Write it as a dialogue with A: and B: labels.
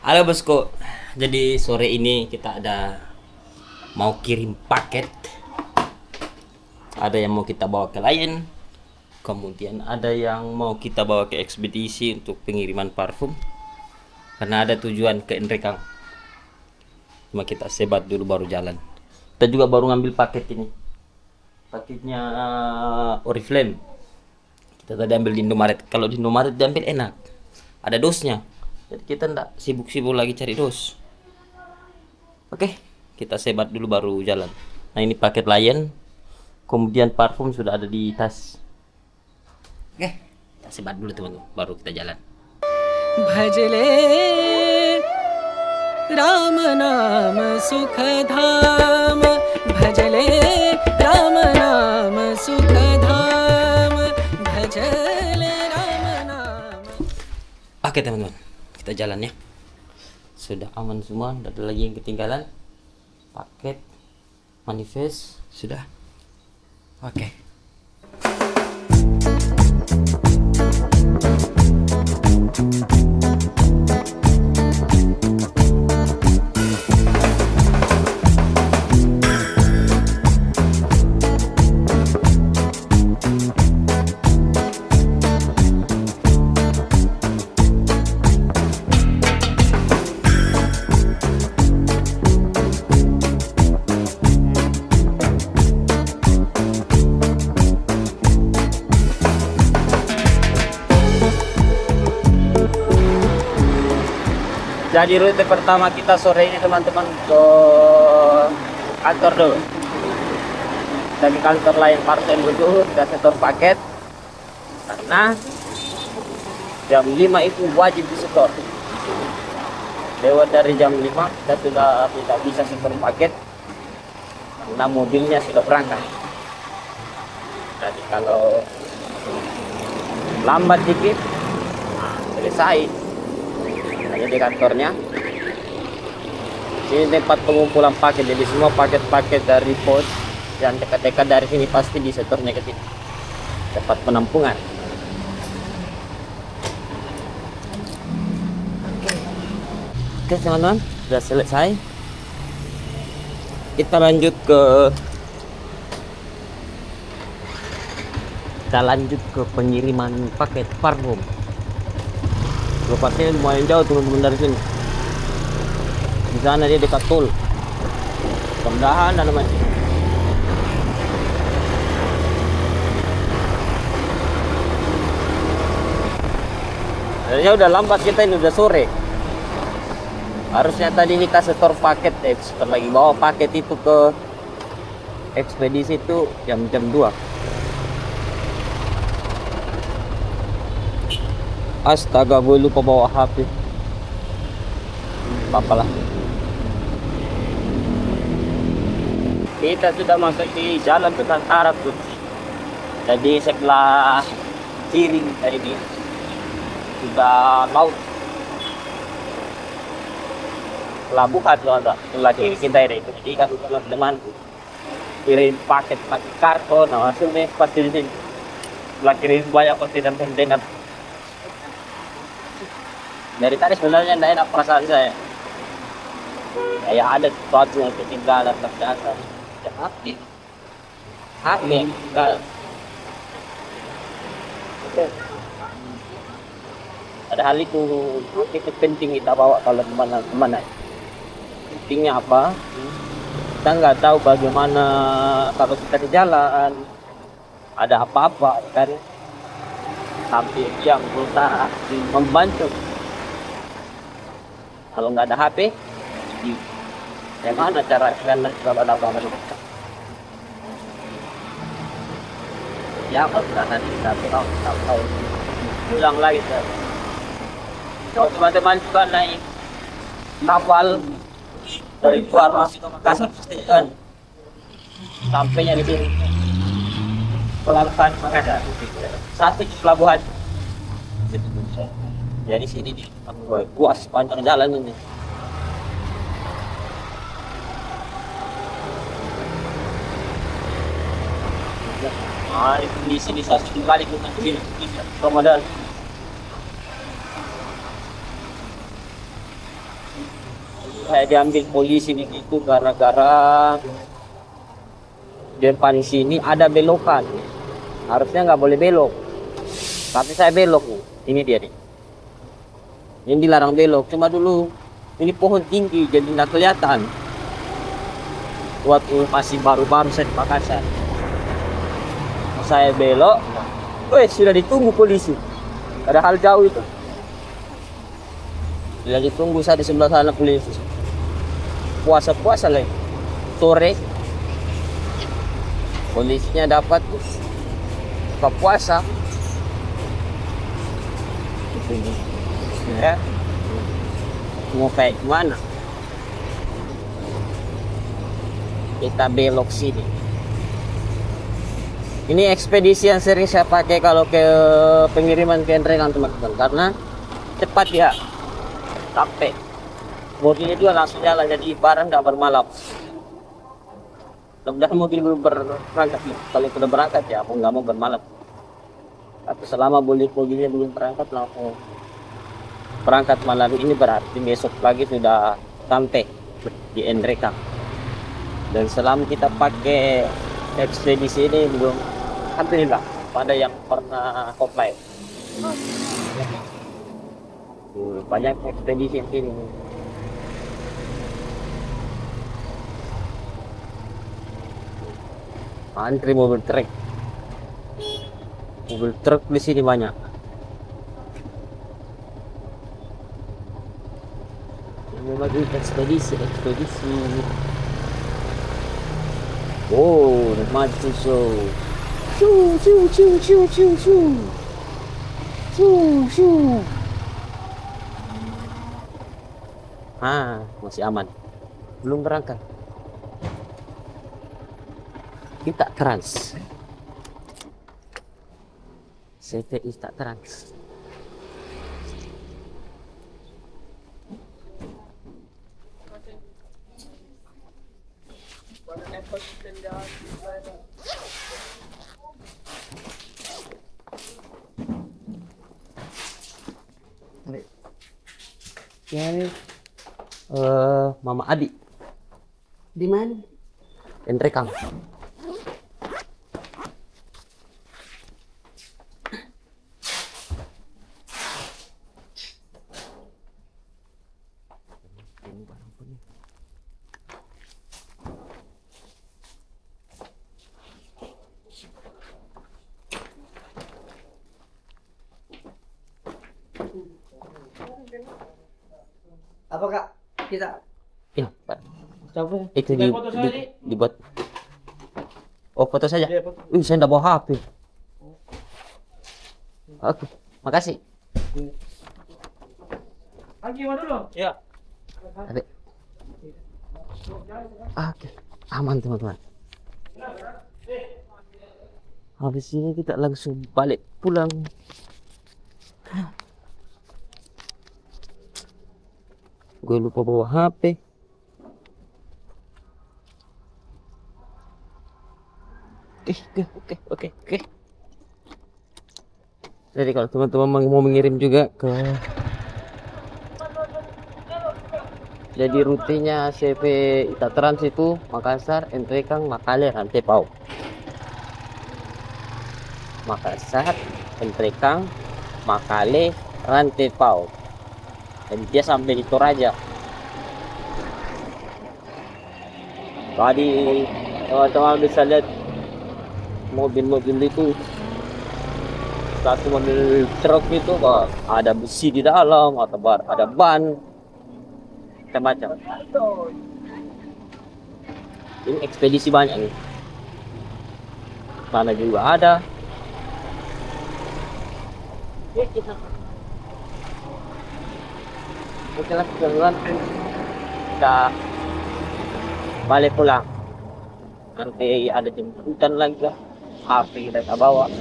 A: Halo bosku, jadi sore ini kita ada mau kirim paket. Ada yang mau kita bawa ke klien, kemudian ada yang mau kita bawa ke ekspedisi untuk pengiriman parfum. Karena ada tujuan ke Nrekang. Cuma kita sebat dulu baru jalan. Kita juga baru ngambil paket ini. Paketnya Oriflame. Kita tadi ambil di Indomaret. Kalau di Indomaret diambil enak, ada dosnya. Jadi kita ndak sibuk-sibuk lagi cari dos. Oke, kita sebat dulu baru jalan. Nah ini paket Lion, kemudian parfum sudah ada di tas. Oke, kita sebat dulu teman-teman, baru kita jalan.
B: भजले राम नाम सुख धाम भजले राम नाम सुख धाम भजले राम नाम.
A: Oke teman-teman, kita jalan ya. Sudah aman semua, tidak ada lagi yang ketinggalan. Paket, manifest, sudah. Oke. Jadi rute pertama kita sore ini teman-teman ke kantor dulu. Dari kantor lain parcel dulu, kita setor paket. Karena jam 5 itu wajib disetor. Lewat dari jam 5 kita sudah tidak bisa setor paket karena mobilnya sudah berangkat. Jadi kalau lambat dikit, selesai. Hanya di kantornya. Ini tempat pengumpulan paket, jadi semua paket-paket dari pos yang dekat-dekat dari sini pasti disetornya ke sini. Tempat penampungan. Oke teman-teman, sudah selesai. Kita lanjut ke pengiriman paket parfum. Lokasinya lumayan jauh teman-teman dari sini. Di sana dia dekat tol. Kemudahan dan macam. Sebenarnya udah lambat kita ini, udah sore. Harusnya tadi kita setor paket, setor lagi bawa paket itu ke ekspedisi itu jam 2. Astaga, gue lupa bawa HP. Apalah. Kita sudah masuk di jalan Bekas Arab tuh. Jadi sebelah kiri dari ini sudah laut. Pelabuhan tuh ada sebelah kiri kita ini. Jadi kan teman-teman kirim paket karton, nah langsung nih pasti di sini. Sebelah kiri banyak kontainer-kontainer. Dari tadi sebenarnya tidak enak perasaan saya. Kayak ada sesuatu yang ketinggalan ternyata. HP enggak. Ada hal itu penting kita bawa kalau kemana-mana. Pentingnya apa? Kita nggak tahu bagaimana kalau kita di jalan ada apa-apa kan, sampai yang berusaha membantu. Kalau nggak ada HP, bagaimana cara kalian kalau ada apa-apa? Ya kalau nanti kita tahu, ulang lagi. So, teman-teman juga naik kapal dari luar masuk ke Makassar pasti kan sampainya di sini pelabuhan Makassar. Satu pelabuhan. Jadi sini di puas panjang jalan ini. Ah, di sini satu kali kita pilih Ramadan. Saya diambil polisi di situ gara-gara di depan sini ada belokan. Harusnya nggak boleh belok. Tapi saya belok nih. Ini dia nih. Ini dilarang belok. Cuma dulu ini pohon tinggi jadi nggak kelihatan. Waktu masih baru-baru saya di Makassar. Saya belok. Sudah ditunggu polisi. Ada hal jauh itu. Sudah ditunggu saya di sebelah sana polisi. Puasa-puasa lagi. Sore. Polisinya dapat buka puasa. Ya. Mau kayak gimana? Kita belok sini. Ini ekspedisi yang sering saya pakai kalau ke pengiriman ke Nrekang teman-teman, karena cepat ya, sampai mobilnya juga langsung jalan, jadi barang nggak bermalam. Mudah-mudahan mobil belum berangkat. Kalau sudah berangkat ya aku nggak mau bermalam. Tapi selama mobilnya belum berangkat, langsung berangkat malam ini berarti besok pagi sudah sampai di Nrekang. Dan selama kita pakai ekspedisi ini belum, alhamdulillah pada yang pernah offline. Banyak ekspedisi yang ini. Antri mobil truk. Mobil truk di sini banyak. Ini lagi ekspedisi. Oh, maju show. Shoo. Masih aman. Belum berangkat. Kita trans. CTI tak trans. Ya, Mama Adi.
B: Di mana?
A: Nrekang.
B: Apa Kak? Kita
A: Pak.
B: coba.
A: Itu dibuat. Oh, foto saja.
B: Iya, foto.
A: Saya enggak bawa HP. Oke, makasih.
B: Lagi mana dulu?
A: Ya. Oke, aman teman-teman. Habis ini kita langsung balik pulang. Gue lupa bawa HP. Oke. Jadi kalau teman-teman mau mengirim juga ke, jadi rutenya CV Ita Trans itu Makassar, Nrekang, Makale, Rantepao. Makassar, Nrekang, Makale, Rantepao. Dan dia sampai di Toraja. Tadi teman-teman bisa lihat mobil-mobil itu, satu mobil truk itu ada besi di dalam atau ada ban macam-macam. Ini ekspedisi banyak nih. Mana juga ada. Oke lah, kita balik pulang. Nanti ada jemputan lagi lah. HP kita bawa.